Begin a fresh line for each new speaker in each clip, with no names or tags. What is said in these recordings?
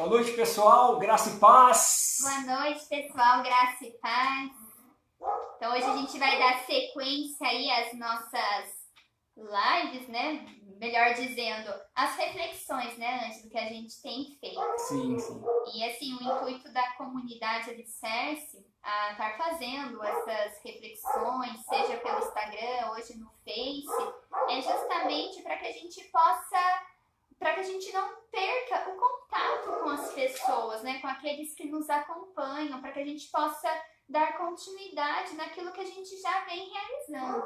Boa noite, pessoal. Graça e paz.
Boa noite, pessoal. Graça e paz. Então, hoje a gente vai dar sequência aí às nossas lives, né? Melhor dizendo, as reflexões, né, Ângelo, que a gente tem feito.
Sim, sim.
E, assim, o intuito da comunidade Alicerce a estar fazendo essas reflexões, seja pelo Instagram, hoje no Face, é justamente para que a gente possa... para que a gente não perca o contato com as pessoas, né? Com aqueles que nos acompanham, para que a gente possa dar continuidade naquilo que a gente já vem realizando.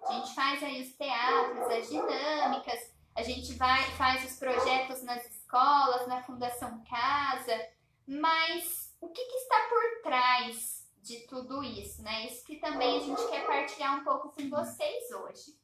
A gente faz aí os teatros, as dinâmicas, a gente faz os projetos nas escolas, na Fundação Casa, mas o que está por trás de tudo isso, né? Isso que também a gente quer partilhar um pouco com vocês hoje.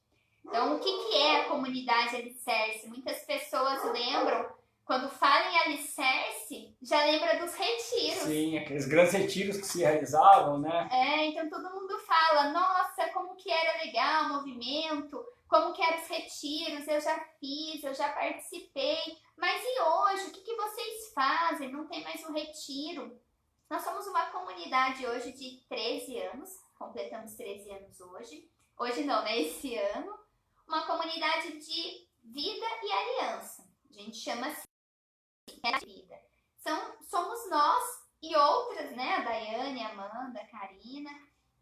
Então, o que é a comunidade Alicerce? Muitas pessoas lembram, quando falam em Alicerce, já lembra dos retiros.
Sim, aqueles grandes retiros que se realizavam, né?
Então todo mundo fala, nossa, como que era legal o movimento, como que eram os retiros, eu já fiz, eu já participei. Mas e hoje, o que vocês fazem? Não tem mais um retiro. Nós somos uma comunidade hoje de 13 anos, completamos 13 anos hoje. Hoje não, né? Esse ano. Uma comunidade de vida e aliança. A gente chama assim, vida. Somos nós e outras, né? A Daiane, a Amanda, a Karina,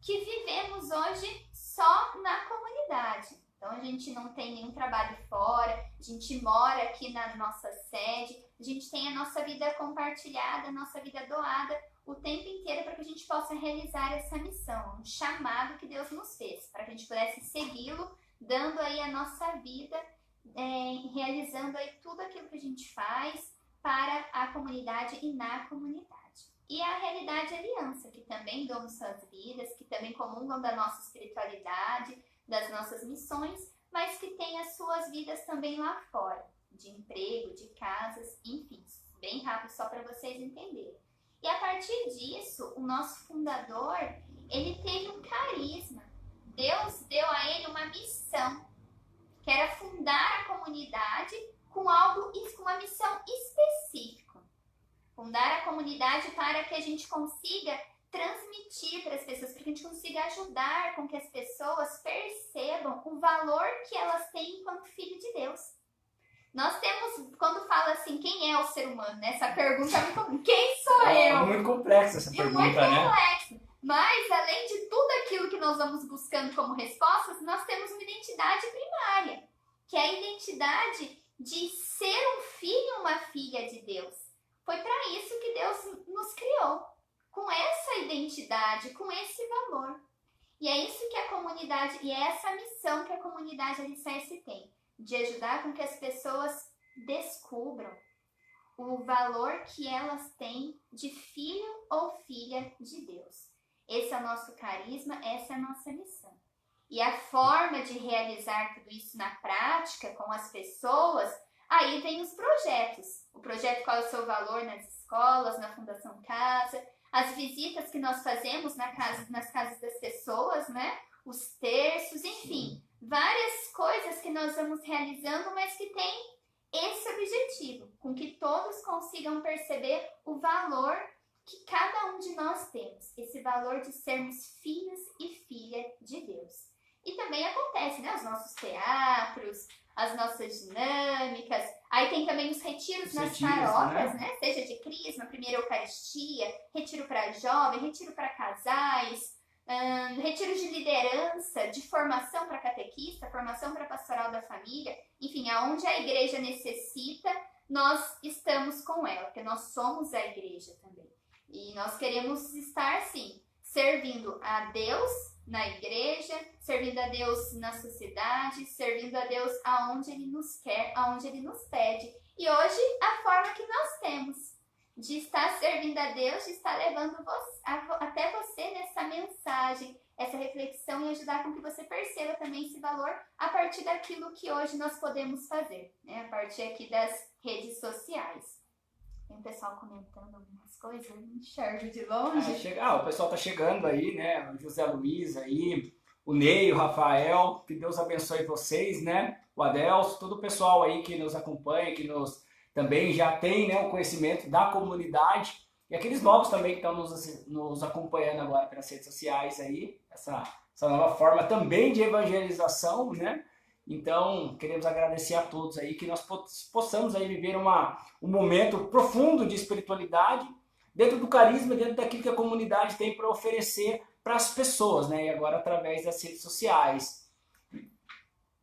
que vivemos hoje só na comunidade. Então a gente não tem nenhum trabalho fora, a gente mora aqui na nossa sede, a gente tem a nossa vida compartilhada, a nossa vida doada o tempo inteiro para que a gente possa realizar essa missão, um chamado que Deus nos fez, para que a gente pudesse segui-lo, dando aí a nossa vida, realizando aí tudo aquilo que a gente faz para a comunidade e na comunidade. E a realidade aliança, que também dão suas vidas, que também comungam da nossa espiritualidade, das nossas missões, mas que tem as suas vidas também lá fora, de emprego, de casas, enfim, bem rápido só para vocês entenderem. E a partir disso, o nosso fundador, ele teve um carisma. Deus deu a ele uma missão, que era fundar a comunidade com uma missão específica. Fundar a comunidade para que a gente consiga transmitir para as pessoas, para que a gente consiga ajudar com que as pessoas percebam o valor que elas têm enquanto filho de Deus. Nós temos, quando fala assim, quem é o ser humano, né? Essa pergunta é muito comum. Quem sou eu?
É muito complexa essa pergunta,
muito
né?
Complexo. Mas, além de tudo aquilo que nós vamos buscando como respostas, nós temos uma identidade primária, que é a identidade de ser um filho, uma filha de Deus. Foi para isso que Deus nos criou, com essa identidade, com esse valor. E é isso que a comunidade, e é essa missão que a comunidade Alicerce tem, de ajudar com que as pessoas descubram o valor que elas têm de filho ou filha de Deus. Esse é o nosso carisma, essa é a nossa missão. E a forma de realizar tudo isso na prática, com as pessoas, aí tem os projetos. O projeto Qual é o Seu Valor nas escolas, na Fundação Casa, as visitas que nós fazemos nas casas das pessoas, né? Os terços, enfim, várias coisas que nós vamos realizando, mas que tem esse objetivo, com que todos consigam perceber o valor que cada um de nós temos, esse valor de sermos filhos e filha de Deus. E também acontece, né? Os nossos teatros, as nossas dinâmicas, aí tem também os retiros nas paróquias, né? Seja de Crisma, primeira Eucaristia, retiro para jovem, retiro para casais, retiros de liderança, de formação para catequista, formação para pastoral da família, enfim, aonde a igreja necessita, nós estamos com ela, porque nós somos a igreja também. E nós queremos estar, sim, servindo a Deus na igreja, servindo a Deus na sociedade, servindo a Deus aonde Ele nos quer, aonde Ele nos pede. E hoje, a forma que nós temos de estar servindo a Deus, de estar levando até você nessa mensagem, essa reflexão e ajudar com que você perceba também esse valor a partir daquilo que hoje nós podemos fazer, né? A partir aqui das redes sociais. Tem o pessoal comentando algumas coisas, eu não enxergo de longe.
O pessoal tá chegando aí, né? O José Luiz aí, o Ney, o Rafael, que Deus abençoe vocês, né? O Adelso, todo o pessoal aí que nos acompanha, que nos também já tem, né, o conhecimento da comunidade, e aqueles novos também que estão nos acompanhando agora pelas redes sociais aí, essa nova forma também de evangelização, né? Então, queremos agradecer a todos aí, que nós possamos aí viver um momento profundo de espiritualidade, dentro do carisma, dentro daquilo que a comunidade tem para oferecer para as pessoas, né? E agora através das redes sociais.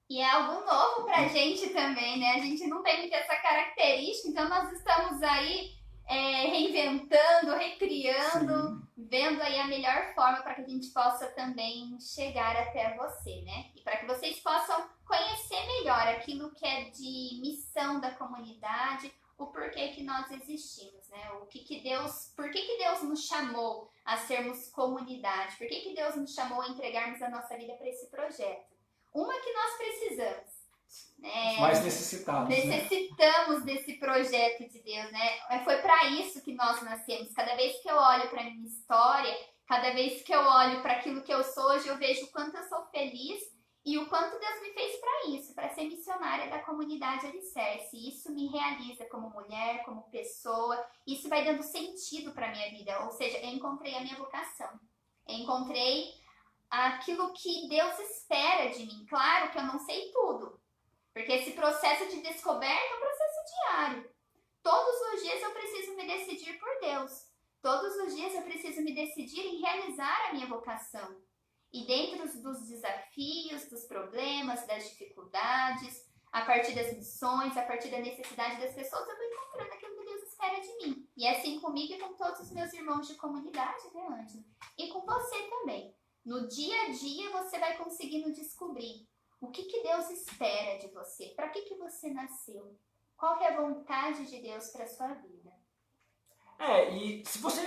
E é algo novo para a gente também, né? A gente não tem muito essa característica, então nós estamos aí reinventando, recriando, sim, vendo aí a melhor forma para que a gente possa também chegar até você, né? E para que vocês possam conhecer melhor aquilo que é de missão da comunidade, o porquê que nós existimos, né? Por que Deus nos chamou a sermos comunidade? Por que Deus nos chamou a entregarmos a nossa vida para esse projeto? Uma que nós precisamos, né?
Mais necessitados,
necessitamos, né, desse projeto de Deus, né? Foi para isso que nós nascemos. Cada vez que eu olho para minha história, cada vez que eu olho para aquilo que eu sou hoje, eu vejo o quanto eu sou feliz e o quanto Deus me fez para isso, para ser missionária da comunidade Alicerce. Isso me realiza como mulher, como pessoa. Isso vai dando sentido para minha vida. Ou seja, eu encontrei a minha vocação. Eu encontrei aquilo que Deus espera de mim. Claro que eu não sei tudo, porque esse processo de descoberta é um processo diário. Todos os dias eu preciso me decidir por Deus. Todos os dias eu preciso me decidir em realizar a minha vocação. E dentro dos desafios, dos problemas, das dificuldades, a partir das missões, a partir da necessidade das pessoas, eu vou encontrando aquilo que Deus espera de mim. E é assim comigo e com todos os meus irmãos de comunidade, né, Ângela? E com você também. No dia a dia você vai conseguindo descobrir o que Deus espera de você, para que você nasceu, qual que é a vontade de Deus para a sua vida.
E se você...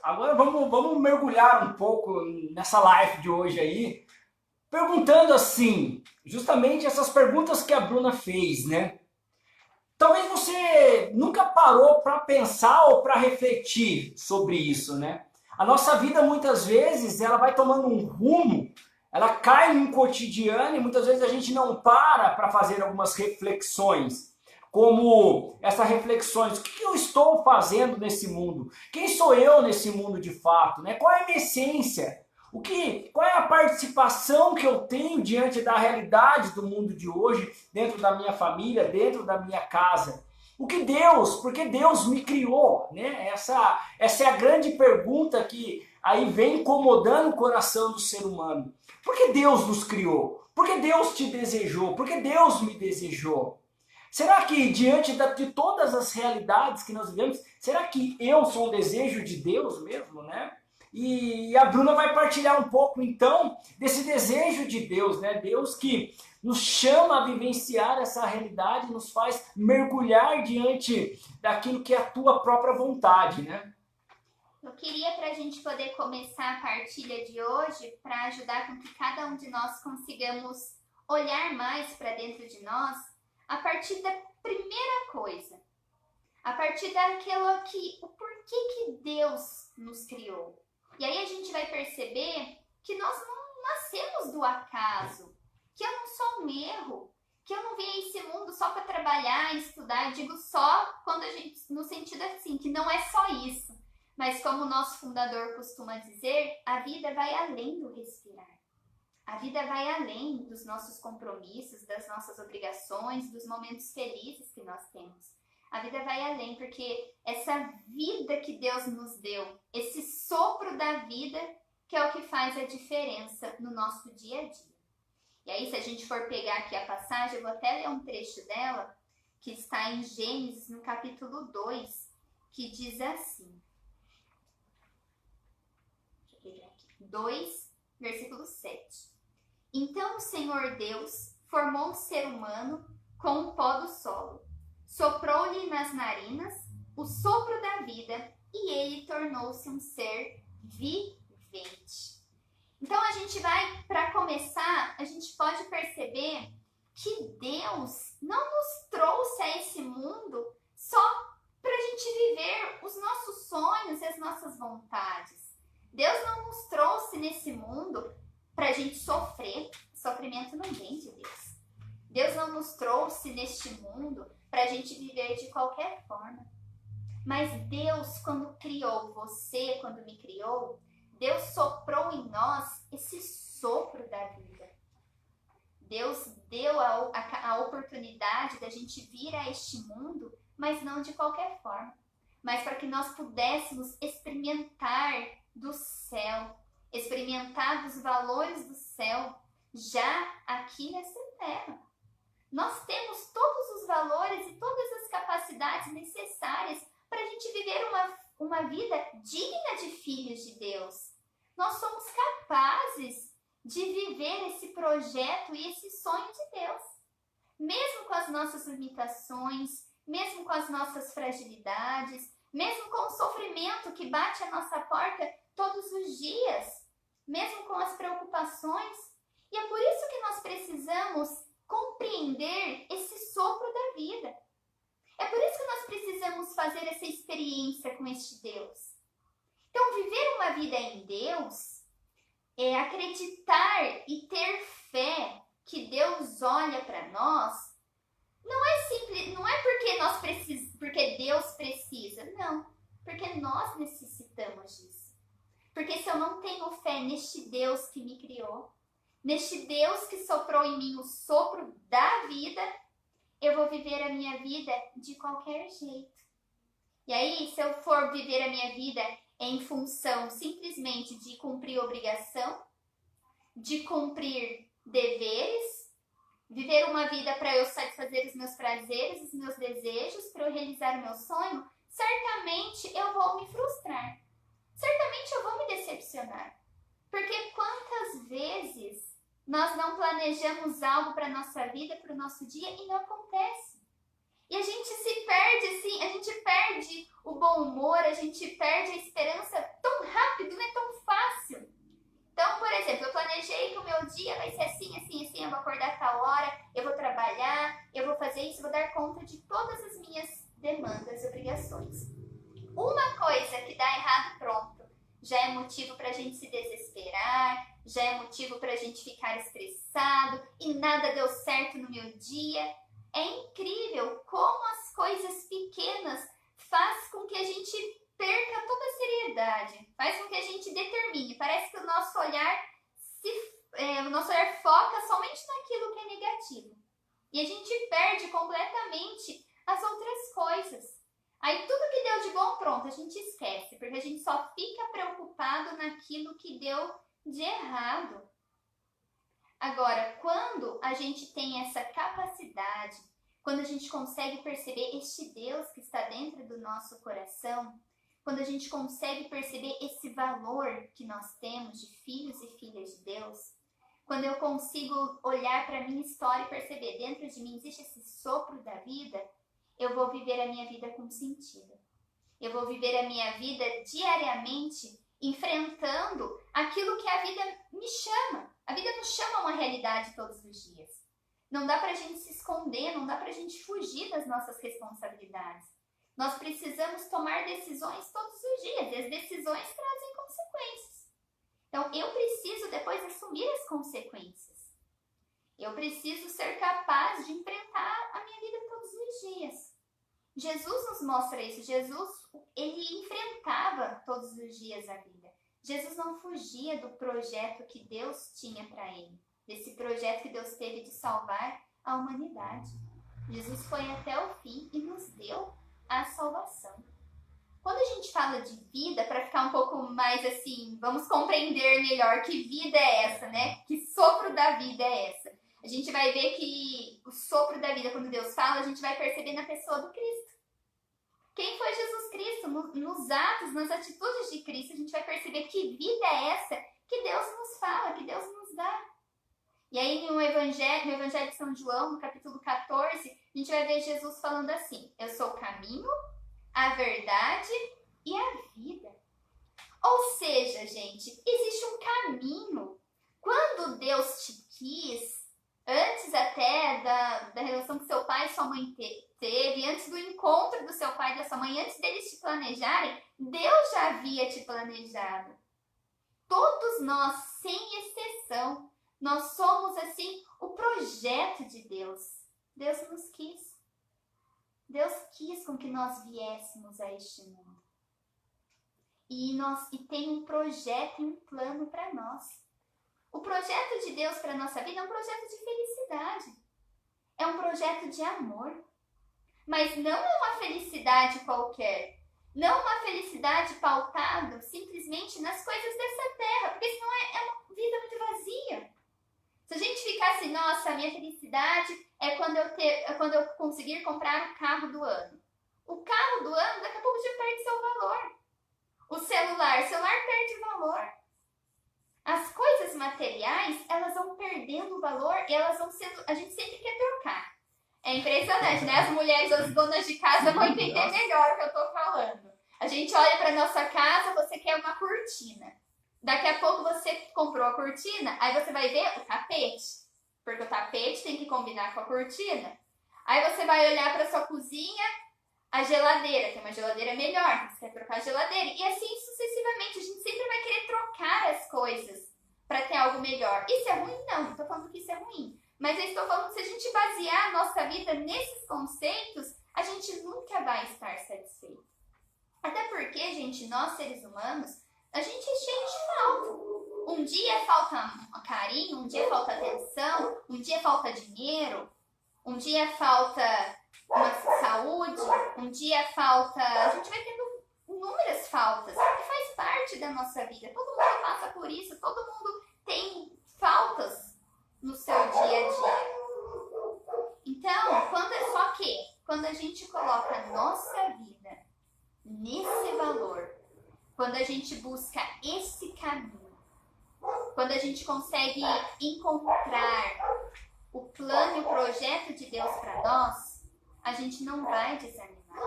Agora vamos mergulhar um pouco nessa live de hoje aí, perguntando assim, justamente essas perguntas que a Bruna fez, né? Talvez você nunca parou para pensar ou para refletir sobre isso, né? A nossa vida muitas vezes ela vai tomando um rumo, ela cai em um cotidiano e muitas vezes a gente não para fazer algumas reflexões. Como essas reflexões, o que eu estou fazendo nesse mundo? Quem sou eu nesse mundo de fato? Né? Qual é a minha essência? Qual é a participação que eu tenho diante da realidade do mundo de hoje, dentro da minha família, dentro da minha casa? Porque Deus me criou, né? Essa é a grande pergunta que aí vem incomodando o coração do ser humano. Por que Deus nos criou? Por que Deus te desejou? Por que Deus me desejou? Será que diante de todas as realidades que nós vivemos, será que eu sou um desejo de Deus mesmo, né? E a Bruna vai partilhar um pouco então desse desejo de Deus, né? Deus que nos chama a vivenciar essa realidade, nos faz mergulhar diante daquilo que é a tua própria vontade, né?
Eu queria, para a gente poder começar a partilha de hoje, para ajudar com que cada um de nós consigamos olhar mais para dentro de nós, a partir da primeira coisa, a partir daquilo o porquê que Deus nos criou. E aí a gente vai perceber que nós não nascemos do acaso, que eu não sou um erro, que eu não vim a esse mundo só para trabalhar, estudar, digo só quando a gente, no sentido assim, que não é só isso. Mas como o nosso fundador costuma dizer, a vida vai além do respirar. A vida vai além dos nossos compromissos, das nossas obrigações, dos momentos felizes que nós temos. A vida vai além, porque essa vida que Deus nos deu, esse sopro da vida, que é o que faz a diferença no nosso dia a dia. E aí, se a gente for pegar aqui a passagem, eu vou até ler um trecho dela, que está em Gênesis, no capítulo 2, que diz assim. Deixa eu pegar aqui. 2, versículo 7. Então o Senhor Deus formou o ser humano com o pó do solo, soprou-lhe nas narinas o sopro da vida e ele tornou-se um ser vivente. Então a gente vai, para começar, a gente pode perceber que Deus não nos trouxe a esse mundo só para a gente viver os nossos sonhos e as nossas vontades. Deus não nos trouxe nesse mundo para a gente sofrer. Sofrimento não vem de Deus. Deus não nos trouxe neste mundo para a gente viver de qualquer forma. Mas Deus, quando criou você, quando me criou, Deus soprou em nós esse sopro da vida. Deus deu a oportunidade da gente vir a este mundo, mas não de qualquer forma. Mas para que nós pudéssemos experimentar do céu, experimentar dos valores do céu, já aqui nessa terra. Nós temos todos os valores e todas as capacidades necessárias para a gente viver uma vida digna de filhos de Deus. Nós somos capazes de viver esse projeto e esse sonho de Deus. Mesmo com as nossas limitações, mesmo com as nossas fragilidades, mesmo com o sofrimento que bate à nossa porta todos os dias, mesmo com as preocupações. E é por isso que nós precisamos compreender esse sopro da vida. É por isso que nós precisamos fazer essa experiência com este Deus. Então, viver uma vida em Deus é acreditar e ter fé que Deus olha para nós. Não é simples, não é porque Deus precisa, não, porque nós necessitamos disso. Porque se eu não tenho fé neste Deus que me criou, neste Deus que soprou em mim o sopro da vida, eu vou viver a minha vida de qualquer jeito. E aí, se eu for viver a minha vida em função simplesmente de cumprir obrigação, de cumprir deveres, viver uma vida para eu satisfazer os meus prazeres, os meus desejos, para eu realizar o meu sonho, certamente eu vou me frustrar. Certamente eu vou me decepcionar. Porque quantas vezes nós não planejamos algo para a nossa vida, para o nosso dia e não acontece. E a gente se perde, assim, a gente perde o bom humor, a gente perde a esperança tão rápido, não é tão fácil. Então, por exemplo, eu planejei que o meu dia vai ser assim, assim, assim, eu vou acordar a tal hora, eu vou trabalhar, eu vou fazer isso, vou dar conta de todas as minhas demandas e obrigações. Uma coisa que dá errado, pronto, já é motivo para a gente se desesperar, já é motivo para a gente ficar estressado e nada deu certo no meu dia. É incrível como as coisas pequenas fazem com que a gente perca toda a seriedade, faz com que a gente determine. Parece que o nosso olhar foca somente naquilo que é negativo. E a gente perde completamente as outras coisas. Aí tudo que deu de bom, pronto, a gente esquece, porque a gente só fica preocupado naquilo que deu de errado. Agora, quando a gente tem essa capacidade, quando a gente consegue perceber este Deus que está dentro do nosso coração, quando a gente consegue perceber esse valor que nós temos de filhos e filhas de Deus, quando eu consigo olhar para a minha história e perceber dentro de mim existe esse sopro da vida, eu vou viver a minha vida com sentido. Eu vou viver a minha vida diariamente enfrentando aquilo que a vida me chama. A vida nos chama a uma realidade todos os dias. Não dá pra gente se esconder, não dá pra gente fugir das nossas responsabilidades. Nós precisamos tomar decisões todos os dias e as decisões trazem consequências. Então, eu preciso depois assumir as consequências. Eu preciso ser capaz de enfrentar a minha vida todos os dias. Jesus nos mostra isso. Jesus, ele enfrentava todos os dias a vida. Jesus não fugia do projeto que Deus tinha para ele. Desse projeto que Deus teve de salvar a humanidade. Jesus foi até o fim e nos deu a salvação. Quando a gente fala de vida, para ficar um pouco mais assim, vamos compreender melhor que vida é essa, né? Que sopro da vida é essa? A gente vai ver que o sopro da vida, quando Deus fala, a gente vai perceber na pessoa do Cristo. Quem foi Jesus Cristo? Nos atos, nas atitudes de Cristo, a gente vai perceber que vida é essa que Deus nos fala, que Deus nos dá. E aí no Evangelho de São João, no capítulo 14, a gente vai ver Jesus falando assim: eu sou o caminho, a verdade e a vida. Ou seja, gente, existe um caminho. Quando Deus te quis, antes até da relação que seu pai e sua mãe teve, antes do encontro do seu pai e da sua mãe, antes deles te planejarem, Deus já havia te planejado. Todos nós, sem exceção, nós somos assim o projeto de Deus. Deus nos quis. Deus quis com que nós viéssemos a este mundo. E tem um projeto e um plano para nós. O projeto de Deus para a nossa vida é um projeto de felicidade. É um projeto de amor. Mas não é uma felicidade qualquer. Não uma felicidade pautada simplesmente nas coisas dessa terra. Porque senão é uma vida muito vazia. Se a gente ficar assim, nossa, a minha felicidade é quando eu conseguir comprar o carro do ano. O carro do ano, daqui a pouco já perde seu valor. O celular perde valor. As coisas materiais, elas vão perdendo valor e elas vão sendo... A gente sempre quer trocar. É impressionante, né? As mulheres, as donas de casa vão entender melhor o que eu tô falando. A gente olha pra nossa casa, você quer uma cortina. Daqui a pouco você comprou a cortina, aí você vai ver o tapete. Porque o tapete tem que combinar com a cortina. Aí você vai olhar pra sua cozinha, a geladeira, tem uma geladeira melhor, você quer trocar a geladeira. E assim sucessivamente, a gente sempre vai querer trocar as coisas para ter algo melhor. Isso é ruim? Não estou falando que isso é ruim. Mas eu estou falando que se a gente basear a nossa vida nesses conceitos, a gente nunca vai estar satisfeito. Até porque, gente, nós seres humanos, a gente é cheio de falta. Um dia falta carinho, um dia falta atenção, um dia falta dinheiro, um dia falta uma saúde, um dia falta... A gente vai tendo inúmeras faltas, que faz parte da nossa vida. Todo mundo passa por isso, todo mundo tem faltas no seu dia a dia. Então, quando a gente coloca a nossa vida nesse valor, quando a gente busca esse caminho, quando a gente consegue encontrar o plano e o projeto de Deus para nós, a gente não vai desanimar.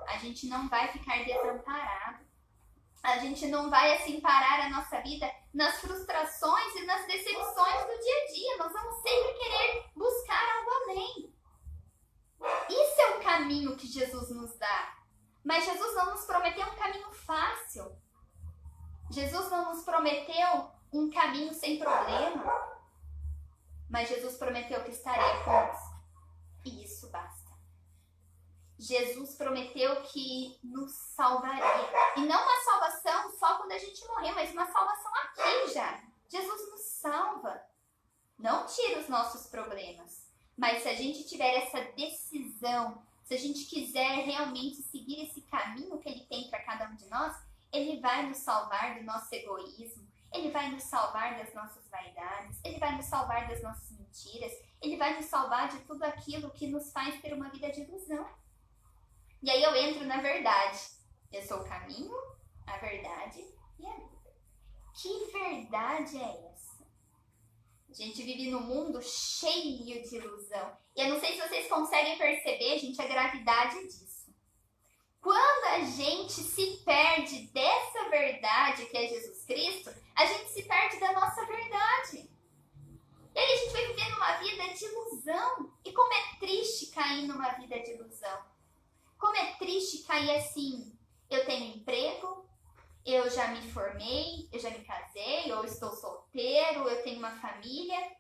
A gente não vai ficar desamparado. A gente não vai assim parar a nossa vida nas frustrações e nas decepções do dia a dia. Nós vamos sempre querer buscar algo além. Isso é o caminho que Jesus nos dá. Mas Jesus não nos prometeu um caminho fácil. Jesus não nos prometeu um caminho sem problema. Mas Jesus prometeu que estaria conosco. E isso basta. Jesus prometeu que nos salvaria. E não uma salvação só quando a gente morrer, mas uma salvação aqui já. Jesus nos salva. Não tira os nossos problemas. Mas se a gente tiver essa decisão, se a gente quiser realmente seguir esse caminho que Ele tem para cada um de nós, Ele vai nos salvar do nosso egoísmo. Ele vai nos salvar das nossas vaidades. Ele vai nos salvar das nossas mentiras. Ele vai nos salvar de tudo aquilo que nos faz ter uma vida de ilusão. E aí eu entro na verdade. Eu sou o caminho, a verdade e a vida. Que verdade é essa? A gente vive num mundo cheio de ilusão. E eu não sei se vocês conseguem perceber, gente, a gravidade disso. Quando a gente se perde dessa verdade que é Jesus Cristo, a gente se perde da nossa verdade. E aí a gente vai viver numa vida de ilusão. E como é triste cair numa vida de ilusão. Como é triste cair assim, eu tenho emprego, eu já me formei, eu já me casei, ou estou solteiro, eu tenho uma família,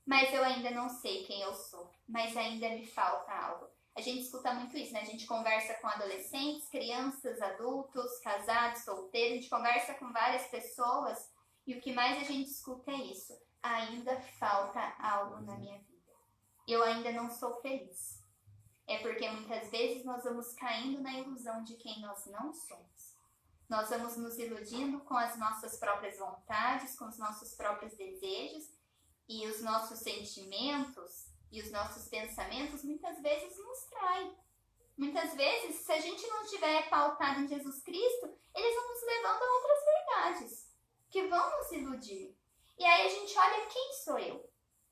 mas eu ainda não sei quem eu sou, mas ainda me falta algo. A gente escuta muito isso, né? A gente conversa com adolescentes, crianças, adultos, casados, solteiros, a gente conversa com várias pessoas e o que mais a gente escuta é isso. Ainda falta algo na minha vida. Eu ainda não sou feliz. É porque muitas vezes nós vamos caindo na ilusão de quem nós não somos. Nós vamos nos iludindo com as nossas próprias vontades, com os nossos próprios desejos e os nossos sentimentos e os nossos pensamentos muitas vezes nos traem. Muitas vezes, se a gente não estiver pautado em Jesus Cristo, eles vão nos levando a outras verdades que vão nos iludir. E aí a gente olha, quem sou eu?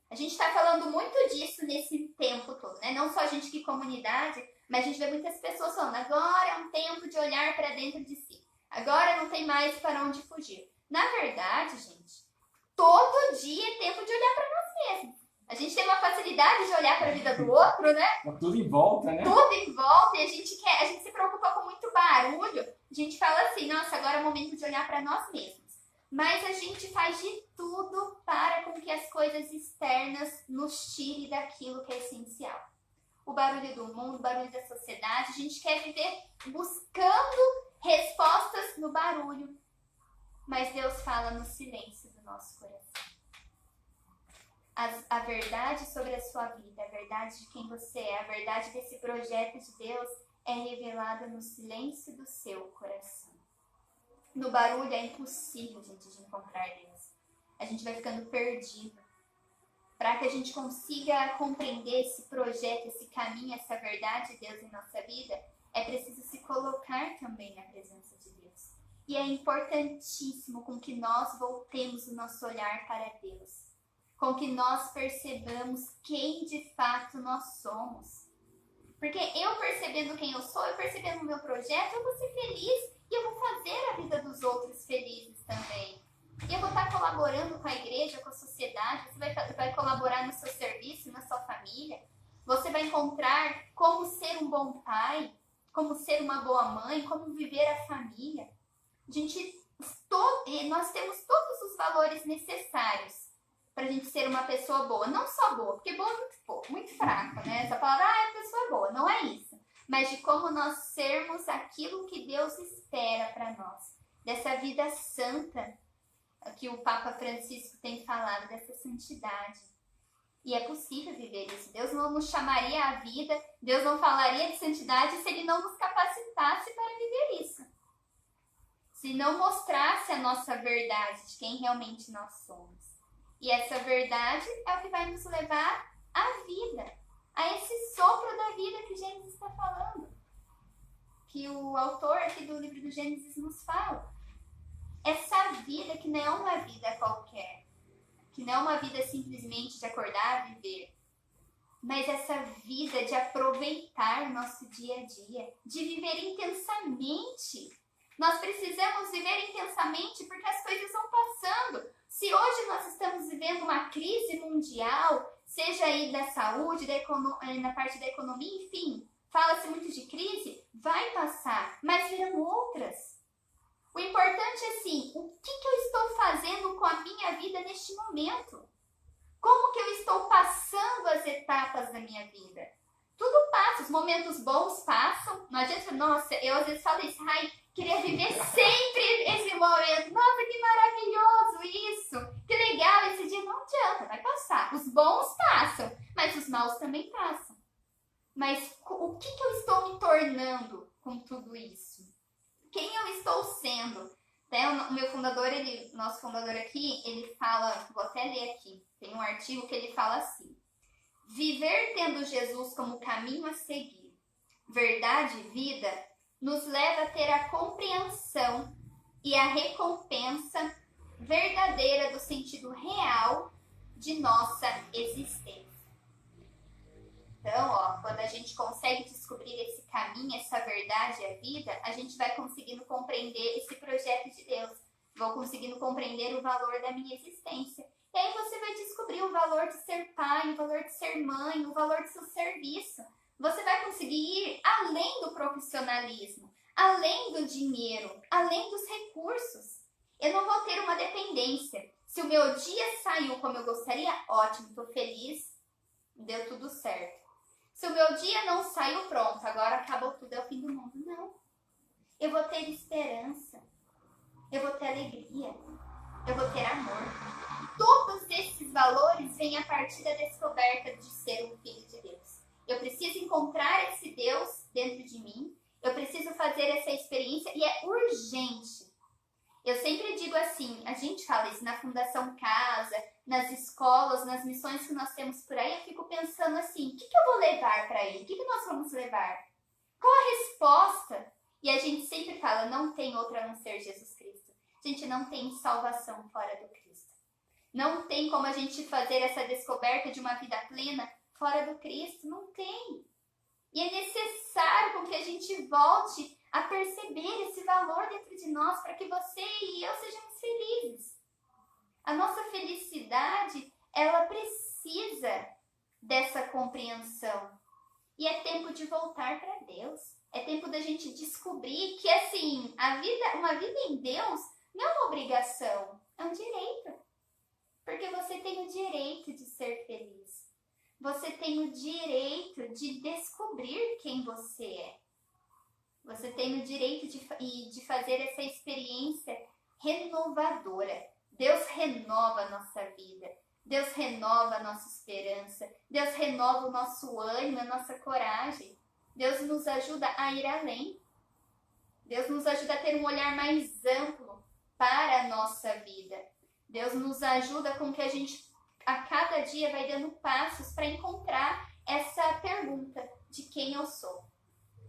A gente está falando muito disso nesse tempo todo, né? Não só a gente que comunidade, mas a gente vê muitas pessoas falando, agora é um tempo de olhar para dentro de si. Agora não tem mais para onde fugir. Na verdade, gente, todo dia é tempo de olhar para nós mesmos. A gente tem uma facilidade de olhar para a vida do outro, né?
Tudo em volta, né?
Tudo em volta, e a gente se preocupa com muito barulho. A gente fala assim, nossa, agora é o momento de olhar para nós mesmos. Mas a gente faz de tudo para com que as coisas externas nos tirem daquilo que é essencial. O barulho do mundo, o barulho da sociedade, a gente quer viver buscando respostas no barulho. Mas Deus fala no silêncio do nosso coração. A verdade sobre a sua vida, a verdade de quem você é, a verdade desse projeto de Deus é revelada no silêncio do seu coração. No barulho é impossível, gente, de encontrar Deus. A gente vai ficando perdido. Para que a gente consiga compreender esse projeto, esse caminho, essa verdade de Deus em nossa vida, é preciso se colocar também na presença de Deus. E é importantíssimo com que nós voltemos o nosso olhar para Deus. Com que nós percebamos quem de fato nós somos. Porque eu percebendo quem eu sou, eu percebendo o meu projeto, eu vou ser feliz e eu vou fazer a vida dos outros felizes também. E eu vou estar colaborando com a igreja, com a sociedade, você vai colaborar no seu serviço, na sua família. Você vai encontrar como ser um bom pai, como ser uma boa mãe, como viver a família. Nós temos todos os valores necessários para a gente ser uma pessoa boa. Não só boa, porque boa é muito fraca, né? Essa palavra, a pessoa é boa, não é isso. Mas de como nós sermos aquilo que Deus espera para nós. Dessa vida santa que o Papa Francisco tem falado, dessa santidade. E é possível viver isso. Deus não nos chamaria à vida, Deus não falaria de santidade se Ele não nos capacitasse para viver isso. Se não mostrasse a nossa verdade de quem realmente nós somos. E essa verdade é o que vai nos levar à vida, a esse sopro da vida que Gênesis está falando. Que o autor aqui do livro do Gênesis nos fala. Essa vida que não é uma vida qualquer, que não é uma vida simplesmente de acordar e viver, mas essa vida de aproveitar o nosso dia a dia, de viver intensamente. Nós precisamos viver intensamente porque as coisas vão passando. Se hoje nós estamos vivendo uma crise mundial, seja aí da saúde, na parte da economia, enfim, fala-se muito de crise, vai passar, mas virão outras. O importante é assim, o que eu estou fazendo com a minha vida neste momento? Como que eu estou passando as etapas da minha vida? Tudo passa, os momentos bons passam. Não adianta, nossa, eu às vezes falo isso, queria viver sempre esse momento. Nossa, que maravilhoso isso! Que legal esse dia. Não adianta, vai passar. Os bons passam, mas os maus também passam. Mas o que eu estou me tornando com tudo isso? Quem eu estou sendo? Até o meu fundador, nosso fundador aqui, ele fala, vou até ler aqui, tem um artigo que ele fala assim: viver tendo Jesus como caminho a seguir, verdade e vida, nos leva a ter a compreensão e a recompensa verdadeira do sentido real de nossa existência. Então, quando a gente consegue descobrir esse caminho, essa verdade e a vida, a gente vai conseguindo compreender esse projeto de Deus. Vou conseguindo compreender o valor da minha existência. E aí você vai descobrir o valor de ser pai, o valor de ser mãe, o valor do seu serviço. Você vai conseguir ir além do profissionalismo, além do dinheiro, além dos recursos. Eu não vou ter uma dependência. Se o meu dia saiu como eu gostaria, ótimo, estou feliz, deu tudo certo. Se o meu dia não saiu, pronto, agora acabou tudo, é o fim do mundo. Não. Eu vou ter esperança. Eu vou ter alegria. Eu vou ter amor. Todos esses valores vêm a partir da descoberta de ser um filho de Deus. Eu preciso encontrar esse Deus dentro de mim. Eu preciso fazer essa experiência e é urgente. Eu sempre digo assim, a gente fala isso na Fundação Casa, nas escolas, nas missões que nós temos por aí, eu fico pensando assim, o que eu vou levar para ele? O que nós vamos levar? Qual a resposta? E a gente sempre fala, não tem outra a não ser Jesus Cristo. A gente não tem salvação fora do Cristo. Não tem como a gente fazer essa descoberta de uma vida plena fora do Cristo. Não tem. E é necessário que a gente volte a perceber esse valor dentro de nós para que você e eu sejamos felizes. A nossa felicidade, ela precisa dessa compreensão. E é tempo de voltar para Deus. É tempo da gente descobrir que, assim, uma vida em Deus não é uma obrigação. É um direito. Porque você tem o direito de ser feliz. Você tem o direito de descobrir quem você é. Você tem o direito de fazer essa experiência renovadora. Deus renova a nossa vida. Deus renova a nossa esperança. Deus renova o nosso ânimo, a nossa coragem. Deus nos ajuda a ir além. Deus nos ajuda a ter um olhar mais amplo para a nossa vida. Deus nos ajuda com que a gente, a cada dia, vai dando passos para encontrar essa pergunta de quem eu sou,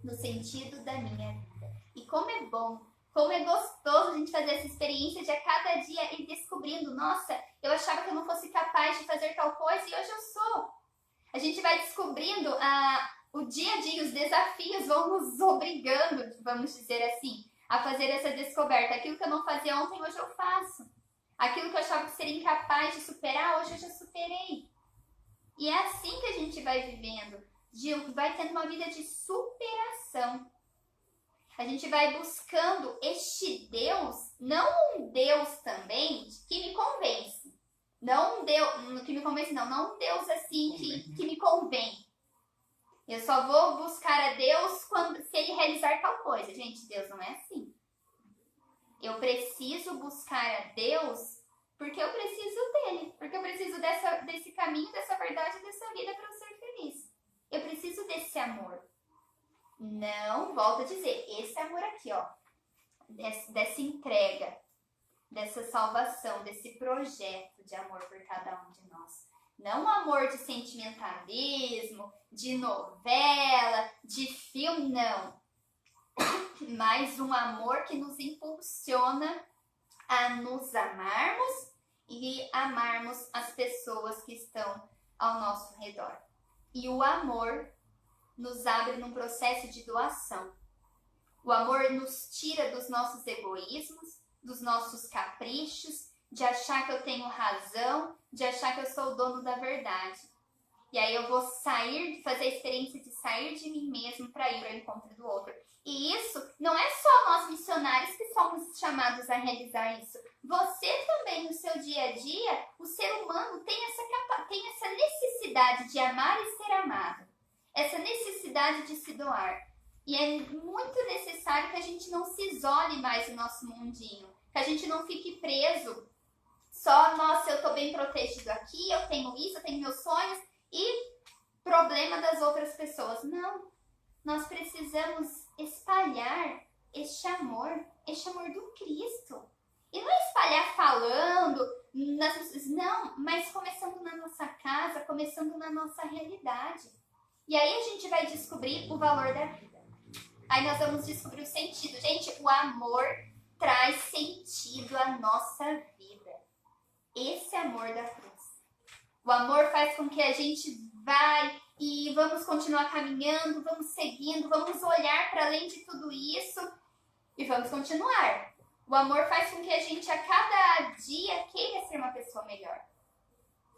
no sentido da minha vida. E como é bom, como é gostoso a gente fazer essa experiência de a cada dia ir descobrindo, nossa, eu achava que eu não fosse capaz de fazer tal coisa e hoje eu sou. A gente vai descobrindo o dia a dia, os desafios vão nos obrigando, vamos dizer assim, a fazer essa descoberta. Aquilo que eu não fazia ontem, hoje eu faço. Aquilo que eu achava que seria incapaz de superar, hoje eu já superei. E é assim que a gente vai vivendo, vai tendo uma vida de superação. A gente vai buscando este Deus, não um Deus também que me convence. Não um Deus que me convence, não um Deus assim que me convém. Eu só vou buscar a Deus se ele realizar tal coisa. Gente, Deus não é assim. Eu preciso buscar a Deus porque eu preciso dele. Porque eu preciso desse caminho, dessa verdade, dessa vida para eu ser feliz. Eu preciso desse amor. Não, volto a dizer, esse amor aqui, ó. Dessa entrega, dessa salvação, desse projeto de amor por cada um de nós. Não um amor de sentimentalismo, de novela, de filme, não. Mas um amor que nos impulsiona a nos amarmos e amarmos as pessoas que estão ao nosso redor. E o amor nos abre num processo de doação. O amor nos tira dos nossos egoísmos, dos nossos caprichos, de achar que eu tenho razão, de achar que eu sou o dono da verdade. E aí eu vou fazer a experiência de sair de mim mesmo para ir ao encontro do outro. E isso não é só nós missionários que somos chamados a realizar isso. Você também, no seu dia a dia, o ser humano tem essa necessidade de amar e ser amado. Essa necessidade de se doar. E é muito necessário que a gente não se isole mais no nosso mundinho. Que a gente não fique preso. Só, nossa, eu tô bem protegido aqui, eu tenho isso, eu tenho meus sonhos. E problema das outras pessoas. Não. Nós precisamos espalhar este amor do Cristo. E não é espalhar falando, não, mas começando na nossa casa, começando na nossa realidade. E aí a gente vai descobrir o valor da vida. Aí nós vamos descobrir o sentido. Gente, o amor traz sentido à nossa vida. Esse amor da cruz. O amor faz com que a gente vai e vamos continuar caminhando, vamos seguindo, vamos olhar para além de tudo isso e vamos continuar. O amor faz com que a gente a cada dia queira ser uma pessoa melhor.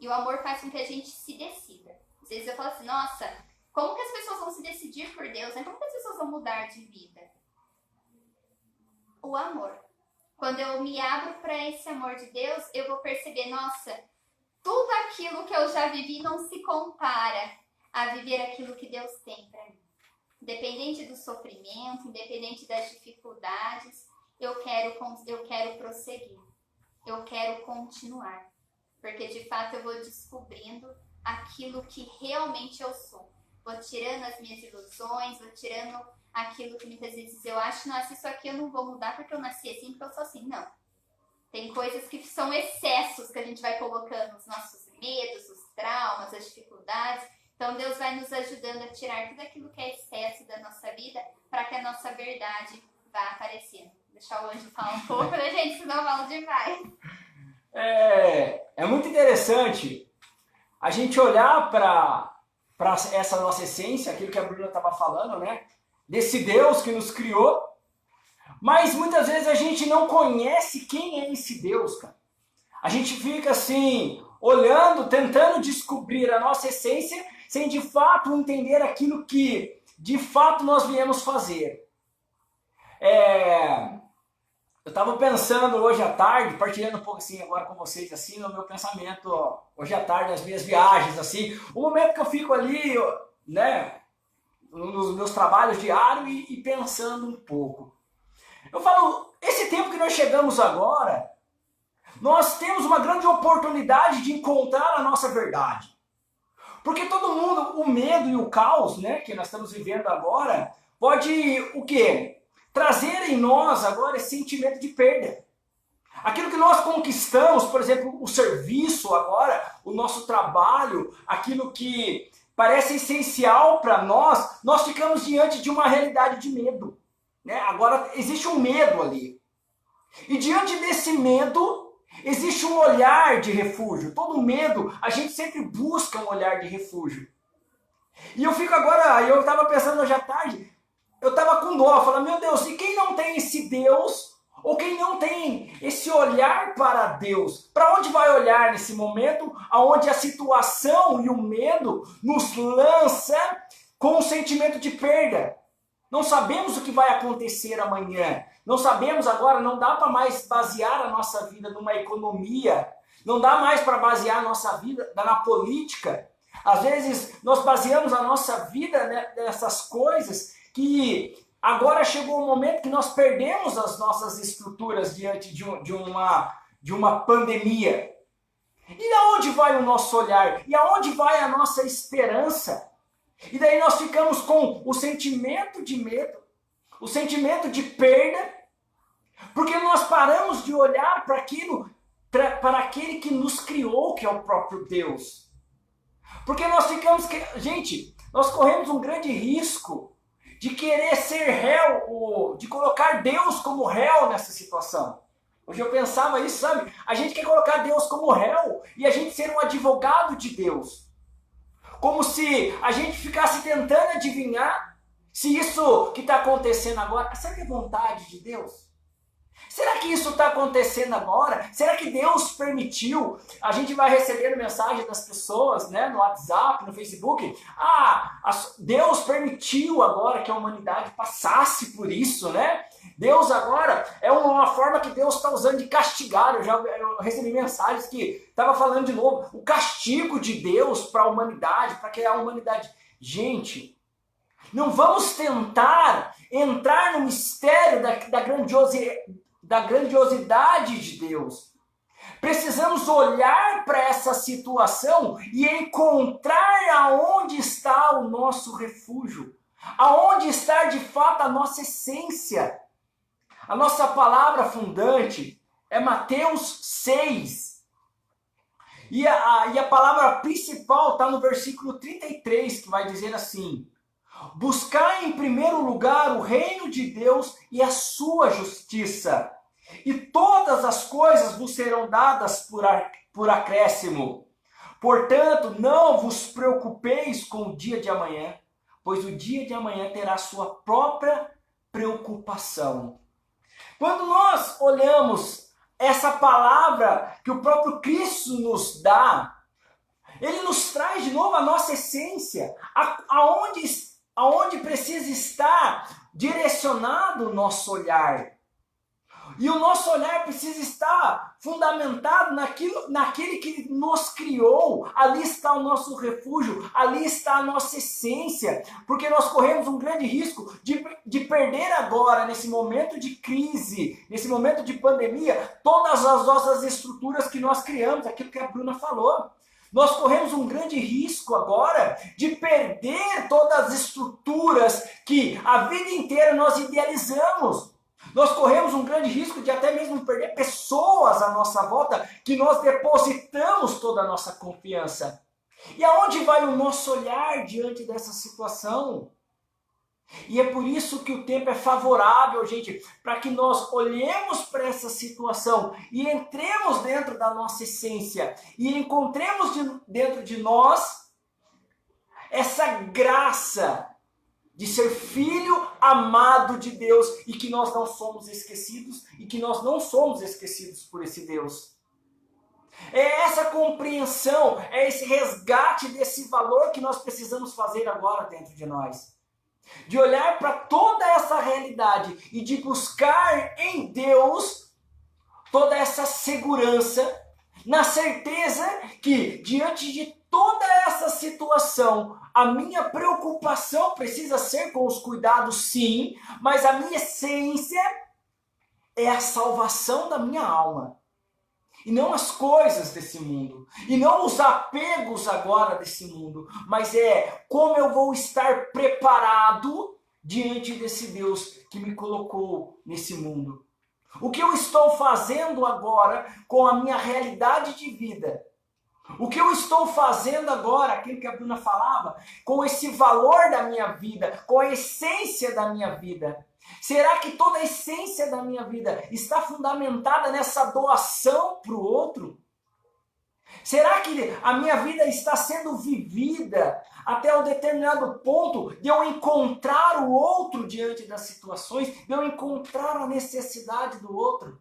E o amor faz com que a gente se decida. Às vezes eu falo assim, nossa, como que as pessoas vão se decidir por Deus? Né? Como que as pessoas vão mudar de vida? O amor. Quando eu me abro para esse amor de Deus, eu vou perceber, nossa, tudo aquilo que eu já vivi não se compara a viver aquilo que Deus tem para mim. Independente do sofrimento, independente das dificuldades, eu quero prosseguir. Eu quero continuar. Porque de fato eu vou descobrindo aquilo que realmente eu sou. Vou tirando as minhas ilusões, vou tirando aquilo que muitas vezes eu acho, nossa, isso aqui eu não vou mudar porque eu nasci assim, porque eu sou assim. Não. Tem coisas que são excessos que a gente vai colocando, os nossos medos, os traumas, as dificuldades. Então Deus vai nos ajudando a tirar tudo aquilo que é excesso da nossa vida para que a nossa verdade vá aparecendo. Deixar o anjo falar um pouco, né, gente? Senão eu falo demais.
É muito interessante a gente olhar para essa nossa essência, aquilo que a Bruna estava falando, né? Desse Deus que nos criou, mas muitas vezes a gente não conhece quem é esse Deus, cara. A gente fica assim, olhando, tentando descobrir a nossa essência, sem de fato entender aquilo que de fato nós viemos fazer. Eu estava pensando hoje à tarde, partilhando um pouco assim agora com vocês, assim, no meu pensamento, ó, hoje à tarde, nas minhas viagens, assim, o momento que eu fico ali, né, nos meus trabalhos diários e pensando um pouco. Eu falo, esse tempo que nós chegamos agora, nós temos uma grande oportunidade de encontrar a nossa verdade. Porque todo mundo, o medo e o caos, né, que nós estamos vivendo agora, pode o quê? Trazer em nós agora esse sentimento de perda. Aquilo que nós conquistamos, por exemplo, o serviço agora, o nosso trabalho, aquilo que parece essencial para nós ficamos diante de uma realidade de medo. Né? Agora existe um medo ali. E diante desse medo, existe um olhar de refúgio. Todo medo, a gente sempre busca um olhar de refúgio. E eu fico agora, eu estava pensando hoje à tarde, eu estava com dó, falando, meu Deus, e quem não tem esse Deus, ou quem não tem esse olhar para Deus, para onde vai olhar nesse momento, onde a situação e o medo nos lança com um sentimento de perda? Não sabemos o que vai acontecer amanhã, não sabemos agora, não dá para mais basear a nossa vida numa economia, não dá mais para basear a nossa vida na política. Às vezes nós baseamos a nossa vida nessas coisas que agora chegou o momento que nós perdemos as nossas estruturas diante de uma pandemia. E aonde vai o nosso olhar? E aonde vai a nossa esperança? E daí nós ficamos com o sentimento de medo, o sentimento de perda, porque nós paramos de olhar para aquilo, para aquele que nos criou, que é o próprio Deus. Porque nós ficamos, gente, nós corremos um grande risco de querer ser réu, de colocar Deus como réu nessa situação. Hoje eu pensava isso, sabe? A gente quer colocar Deus como réu e a gente ser um advogado de Deus. Como se a gente ficasse tentando adivinhar se isso que está acontecendo agora, será que é vontade de Deus? Será que isso está acontecendo agora? Será que Deus permitiu? A gente vai recebendo mensagem das pessoas, né, no WhatsApp, no Facebook. Deus permitiu agora que a humanidade passasse por isso, né? Deus agora é uma forma que Deus está usando de castigar. Eu recebi mensagens que estava falando de novo o castigo de Deus para a humanidade, para que a humanidade... Gente, não vamos tentar entrar no mistério da grandiosidade de Deus. Precisamos olhar para essa situação e encontrar aonde está o nosso refúgio, aonde está de fato a nossa essência. A nossa palavra fundante é Mateus 6. E a palavra principal está no versículo 33, que vai dizer assim: buscar em primeiro lugar o reino de Deus e a sua justiça, e todas as coisas vos serão dadas por acréscimo. Portanto, não vos preocupeis com o dia de amanhã, pois o dia de amanhã terá sua própria preocupação. Quando nós olhamos essa palavra que o próprio Cristo nos dá, ele nos traz de novo a nossa essência, aonde precisa estar direcionado o nosso olhar. E o nosso olhar precisa estar fundamentado naquele que nos criou. Ali está o nosso refúgio, ali está a nossa essência. Porque nós corremos um grande risco de perder agora, nesse momento de crise, nesse momento de pandemia, todas as nossas estruturas que nós criamos, aquilo que a Bruna falou. Nós corremos um grande risco agora de perder todas as estruturas que a vida inteira nós idealizamos. Nós corremos um grande risco de até mesmo perder pessoas à nossa volta que nós depositamos toda a nossa confiança. E aonde vai o nosso olhar diante dessa situação? E é por isso que o tempo é favorável, gente, para que nós olhemos para essa situação e entremos dentro da nossa essência e encontremos dentro de nós essa graça de ser filho amado de Deus e que nós não somos esquecidos e que nós não somos esquecidos por esse Deus. É essa compreensão, é esse resgate desse valor que nós precisamos fazer agora dentro de nós. De olhar para toda essa realidade e de buscar em Deus toda essa segurança, na certeza que diante de toda essa situação, a minha preocupação precisa ser com os cuidados, sim, mas a minha essência é a salvação da minha alma. E não as coisas desse mundo. E não os apegos agora desse mundo. Mas é como eu vou estar preparado diante desse Deus que me colocou nesse mundo. O que eu estou fazendo agora com a minha realidade de vida? O que eu estou fazendo agora, aquilo que a Bruna falava, com esse valor da minha vida, com a essência da minha vida? Será que toda a essência da minha vida está fundamentada nessa doação para o outro? Será que a minha vida está sendo vivida até um determinado ponto de eu encontrar o outro diante das situações, de eu encontrar a necessidade do outro?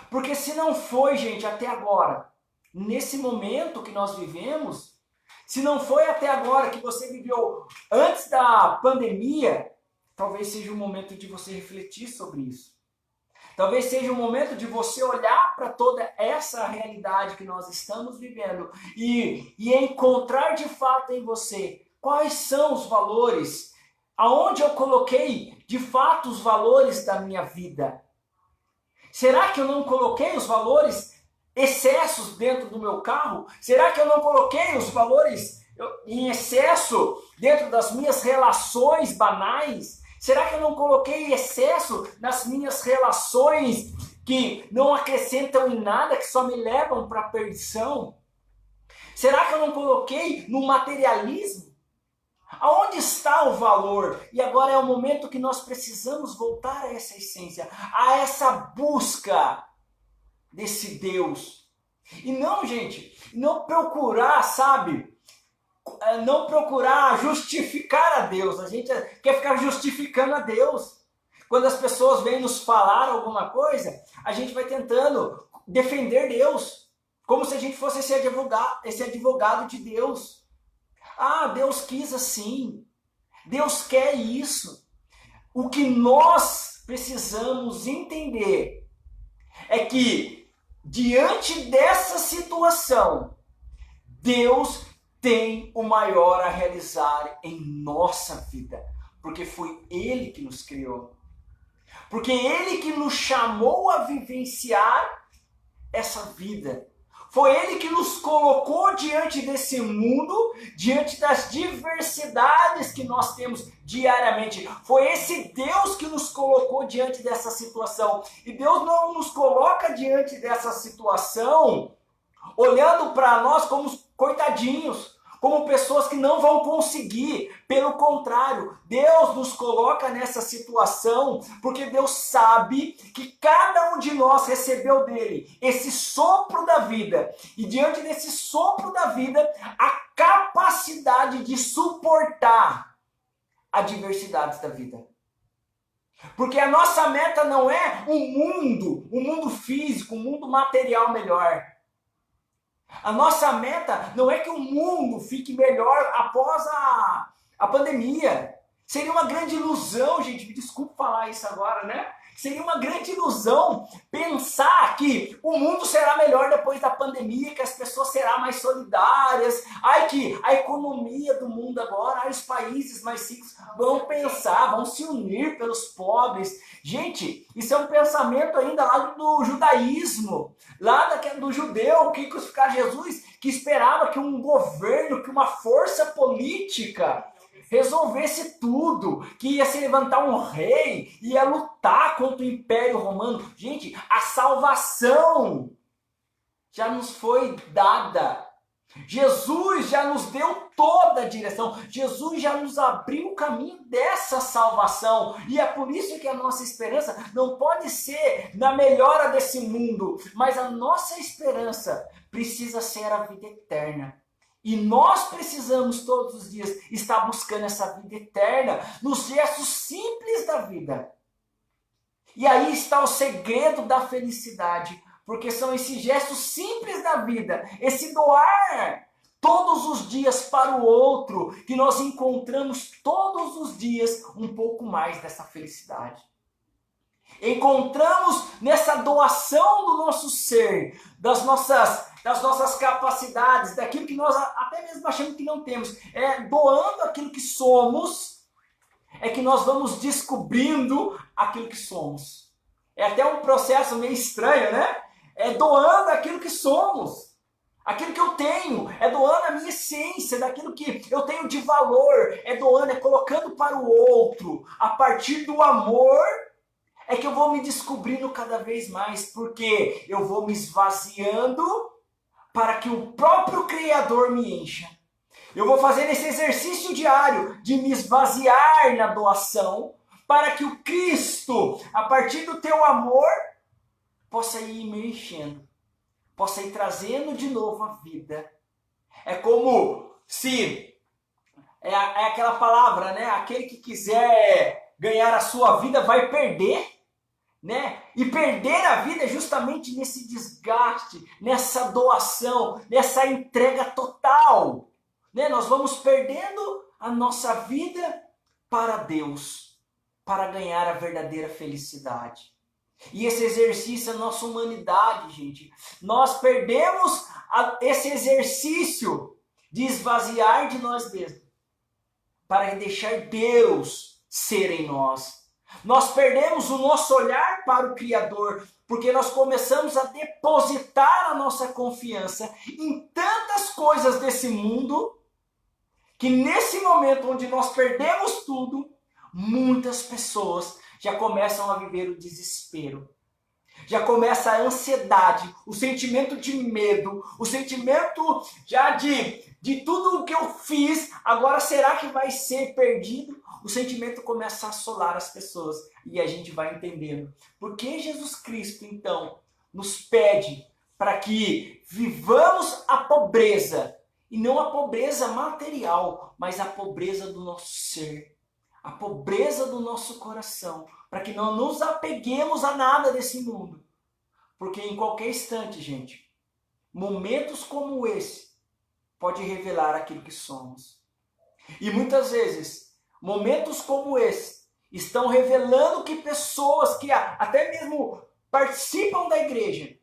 Porque se não foi, gente, até agora, nesse momento que nós vivemos, se não foi até agora que você viveu antes da pandemia, talvez seja o momento de você refletir sobre isso. Talvez seja o momento de você olhar para toda essa realidade que nós estamos vivendo e encontrar de fato em você quais são os valores, aonde eu coloquei de fato os valores da minha vida. Será que eu não coloquei os valores excessos dentro do meu carro? Será que eu não coloquei os valores em excesso dentro das minhas relações banais? Será que eu não coloquei excesso nas minhas relações que não acrescentam em nada, que só me levam para a perdição? Será que eu não coloquei no materialismo? Aonde está o valor? E agora é o momento que nós precisamos voltar a essa essência, a essa busca desse Deus. E não, gente, não procurar, sabe? Não procurar justificar a Deus. A gente quer ficar justificando a Deus. Quando as pessoas vêm nos falar alguma coisa, a gente vai tentando defender Deus. Como se a gente fosse esse advogado de Deus. Ah, Deus quis assim. Deus quer isso. O que nós precisamos entender é que, diante dessa situação, Deus tem o maior a realizar em nossa vida, porque foi Ele que nos criou, porque Ele que nos chamou a vivenciar essa vida, foi Ele que nos colocou diante desse mundo, diante das diversidades que nós temos diariamente, foi esse Deus que nos colocou diante dessa situação, e Deus não nos coloca diante dessa situação olhando para nós como coitadinhos, como pessoas que não vão conseguir. Pelo contrário, Deus nos coloca nessa situação porque Deus sabe que cada um de nós recebeu dele esse sopro da vida. E diante desse sopro da vida, a capacidade de suportar adversidades da vida. Porque a nossa meta não é um mundo físico, um mundo material melhor. A nossa meta não é que o mundo fique melhor após a pandemia. Seria uma grande ilusão, gente, me desculpe falar isso agora, né? Seria uma grande ilusão pensar que o mundo será melhor depois da pandemia, que as pessoas serão mais solidárias, que a economia do mundo agora, os países mais ricos vão pensar, vão se unir pelos pobres. Gente, isso é um pensamento ainda lá do judaísmo, lá do judeu que crucificar Jesus, que esperava que um governo, que uma força política resolvesse tudo, que ia se levantar um rei, ia lutar contra o Império Romano. Gente, a salvação já nos foi dada. Jesus já nos deu toda a direção. Jesus já nos abriu o caminho dessa salvação. E é por isso que a nossa esperança não pode ser na melhora desse mundo, mas a nossa esperança precisa ser a vida eterna. E nós precisamos todos os dias estar buscando essa vida eterna nos gestos simples da vida. E aí está o segredo da felicidade, porque são esses gestos simples da vida, esse doar todos os dias para o outro, que nós encontramos todos os dias um pouco mais dessa felicidade. Encontramos nessa doação do nosso ser, das nossas capacidades, daquilo que nós até mesmo achamos que não temos, doando aquilo que somos, é que nós vamos descobrindo aquilo que somos. É até um processo meio estranho, né? É doando aquilo que somos. Aquilo que eu tenho, é doando a minha essência, daquilo que eu tenho de valor, é doando, é colocando para o outro. A partir do amor, é que eu vou me descobrindo cada vez mais, porque eu vou me esvaziando para que o próprio Criador me encha. Eu vou fazendo esse exercício diário de me esvaziar na doação, para que o Cristo, a partir do teu amor, possa ir me enchendo. Possa ir trazendo de novo a vida. É como se, é aquela palavra, né? Aquele que quiser ganhar a sua vida vai perder, né? E perder a vida é justamente nesse desgaste, nessa doação, nessa entrega total, né? Nós vamos perdendo a nossa vida para Deus, para ganhar a verdadeira felicidade. E esse exercício é a nossa humanidade, gente. Nós perdemos esse exercício de esvaziar de nós mesmos para deixar Deus ser em nós. Nós perdemos o nosso olhar para o Criador, porque nós começamos a depositar a nossa confiança em tantas coisas desse mundo, que nesse momento onde nós perdemos tudo, muitas pessoas já começam a viver o desespero. Já começa a ansiedade, o sentimento de medo, o sentimento já de tudo o que eu fiz, agora será que vai ser perdido? O sentimento começa a assolar as pessoas e a gente vai entendendo. Por que Jesus Cristo, então, nos pede para que vivamos a pobreza, e não a pobreza material, mas a pobreza do nosso ser, a pobreza do nosso coração, para que não nos apeguemos a nada desse mundo. Porque em qualquer instante, gente, momentos como esse pode revelar aquilo que somos. E muitas vezes, momentos como esse estão revelando que pessoas que até mesmo participam da igreja,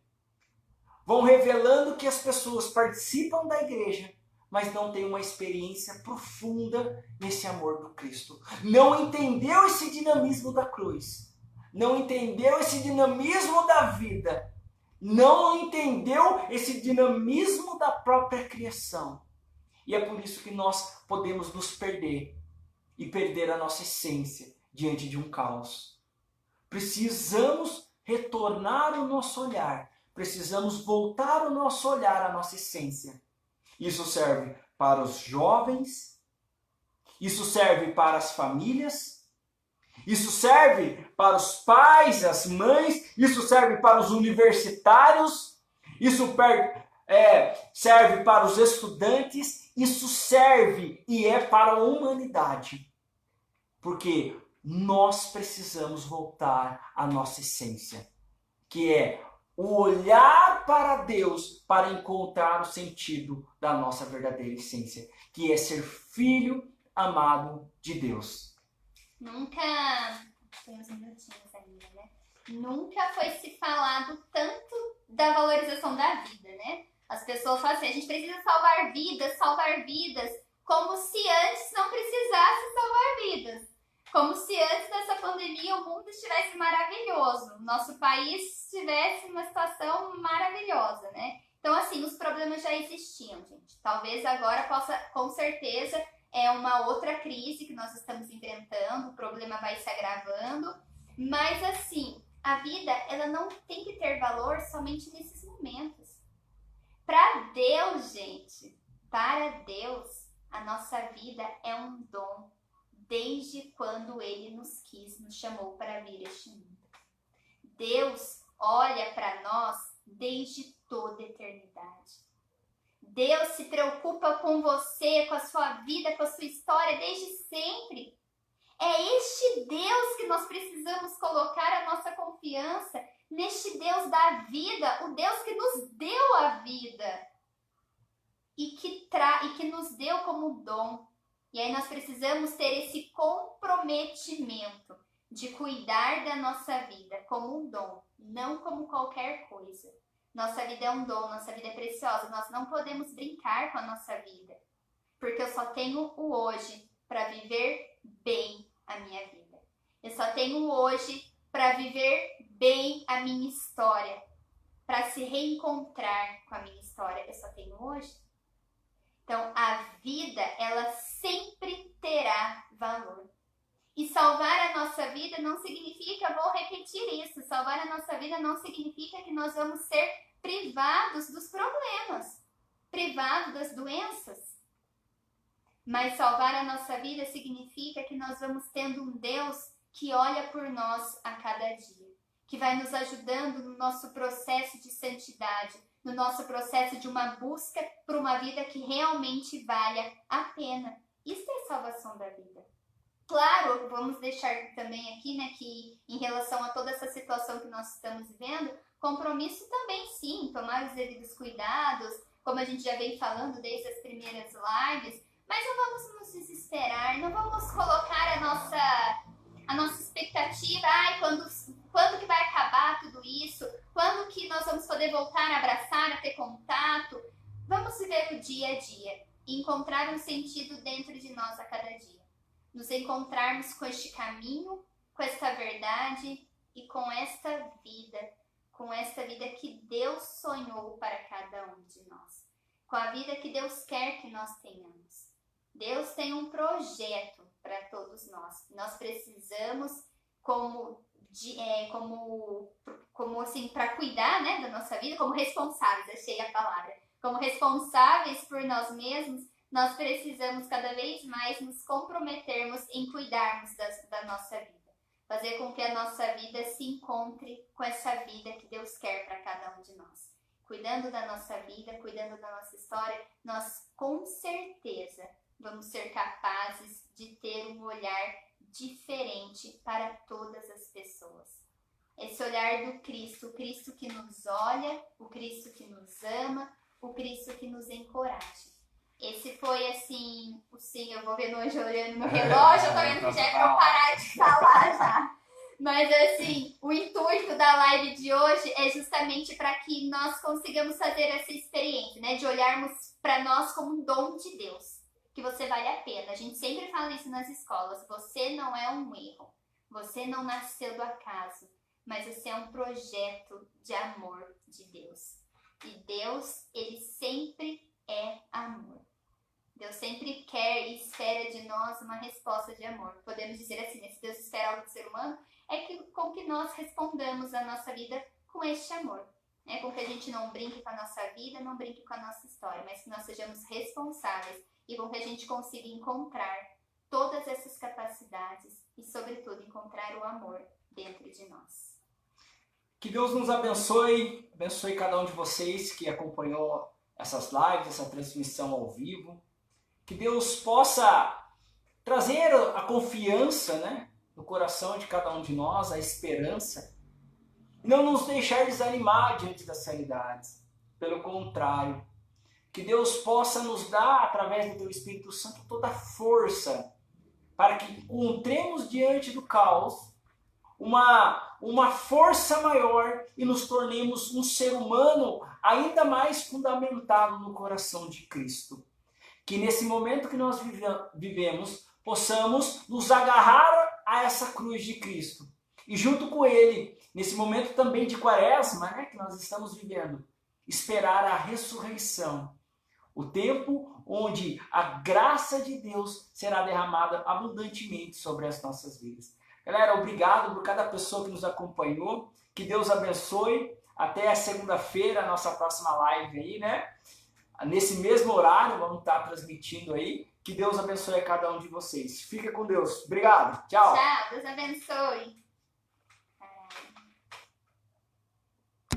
vão revelando que as pessoas participam da igreja, mas não têm uma experiência profunda nesse amor do Cristo. Não entendeu esse dinamismo da cruz. Não entendeu esse dinamismo da vida. Não entendeu esse dinamismo da própria criação. E é por isso que nós podemos nos perder e perder a nossa essência diante de um caos. Precisamos retornar o nosso olhar. Precisamos voltar o nosso olhar à nossa essência. Isso serve para os jovens, isso serve para as famílias, isso serve para os pais, as mães, isso serve para os universitários, isso serve para os estudantes, isso serve e é para a humanidade. Porque nós precisamos voltar à nossa essência, que é o olhar para Deus para encontrar o sentido da nossa verdadeira essência, que é ser filho amado de Deus.
Nunca, tem uns minutinhos ainda, né? Nunca foi se falado tanto da valorização da vida, né? As pessoas falam assim, a gente precisa salvar vidas, como se antes não precisasse salvar vidas. Como se antes dessa pandemia o mundo estivesse maravilhoso, o nosso país estivesse numa situação maravilhosa, né? Então, assim, os problemas já existiam, gente. Talvez agora possa, com certeza, é uma outra crise que nós estamos enfrentando, o problema vai se agravando, mas, assim, a vida, ela não tem que ter valor somente nesses momentos. Para Deus, gente, para Deus, a nossa vida é um dom. Desde quando Ele nos quis, nos chamou para vir a este mundo. Deus olha para nós desde toda a eternidade. Deus se preocupa com você, com a sua vida, com a sua história desde sempre. É este Deus que nós precisamos colocar a nossa confiança, neste Deus da vida, o Deus que nos deu a vida e que nos deu como dom. E aí nós precisamos ter esse comprometimento de cuidar da nossa vida como um dom, não como qualquer coisa. Nossa vida é um dom, nossa vida é preciosa. Nós não podemos brincar com a nossa vida, porque eu só tenho o hoje para viver bem a minha vida. Eu só tenho o hoje para viver bem a minha história, para se reencontrar com a minha história. Eu só tenho hoje. Então, a vida, ela sempre terá valor. E salvar a nossa vida não significa, vou repetir isso, salvar a nossa vida não significa que nós vamos ser privados dos problemas, privados das doenças. Mas salvar a nossa vida significa que nós vamos tendo um Deus que olha por nós a cada dia, que vai nos ajudando no nosso processo de santidade, no nosso processo de uma busca por uma vida que realmente valha a pena. Isso é salvação da vida. Claro, vamos deixar também aqui, né, que em relação a toda essa situação que nós estamos vivendo, compromisso também sim, tomar os devidos cuidados, como a gente já vem falando desde as primeiras lives, mas não vamos nos desesperar, não vamos colocar a nossa expectativa, quando que vai acabar tudo isso, quando que nós vamos poder voltar a abraçar, a ter contato. Vamos viver o dia a dia e encontrar um sentido dentro de nós a cada dia. Nos encontrarmos com este caminho, com esta verdade e com esta vida que Deus sonhou para cada um de nós, com a vida que Deus quer que nós tenhamos. Deus tem um projeto para todos nós. Nós precisamos, assim, para cuidar, né, da nossa vida, como responsáveis, achei a palavra, como responsáveis por nós mesmos, nós precisamos cada vez mais nos comprometermos em cuidarmos da nossa vida. Fazer com que a nossa vida se encontre com essa vida que Deus quer para cada um de nós. Cuidando da nossa vida, cuidando da nossa história, nós com certeza vamos ser capazes de ter um olhar diferente para todas as pessoas. Esse olhar do Cristo, o Cristo que nos olha, o Cristo que nos ama, o Cristo que nos encoraja. Esse foi assim, eu vou vendo hoje olhando no relógio, eu tô vendo que já é pra eu parar de falar já. Mas assim, o intuito da live de hoje é justamente para que nós consigamos fazer essa experiência, né? De olharmos para nós como um dom de Deus, que você vale a pena. A gente sempre fala isso nas escolas, você não é um erro, você não nasceu do acaso, mas você é um projeto de amor de Deus. E Deus, ele sempre é amor. Deus sempre quer e espera de nós uma resposta de amor. Podemos dizer assim, né? Se Deus espera algo do ser humano, com que nós respondamos a nossa vida com este amor. Né? Com que a gente não brinque com a nossa vida, não brinque com a nossa história, mas que nós sejamos responsáveis e com que a gente consiga encontrar todas essas capacidades e, sobretudo, encontrar o amor dentro de nós.
Que Deus nos abençoe cada um de vocês que acompanhou essas lives, essa transmissão ao vivo. Que Deus possa trazer a confiança, né, no coração de cada um de nós, a esperança, e não nos deixar desanimar diante das realidades. Pelo contrário, que Deus possa nos dar, através do Teu Espírito Santo, toda a força para que encontremos diante do caos uma força maior e nos tornemos um ser humano ainda mais fundamentado no coração de Cristo. Que nesse momento que nós vivemos, possamos nos agarrar a essa cruz de Cristo. E junto com Ele, nesse momento também de quaresma, né, que nós estamos vivendo, esperar a ressurreição. O tempo onde a graça de Deus será derramada abundantemente sobre as nossas vidas. Galera, obrigado por cada pessoa que nos acompanhou. Que Deus abençoe. Até a segunda-feira, a nossa próxima live aí, né? Nesse mesmo horário, vamos estar transmitindo aí. Que Deus abençoe a cada um de vocês. Fica com Deus. Obrigado. Tchau.
Tchau. Deus abençoe.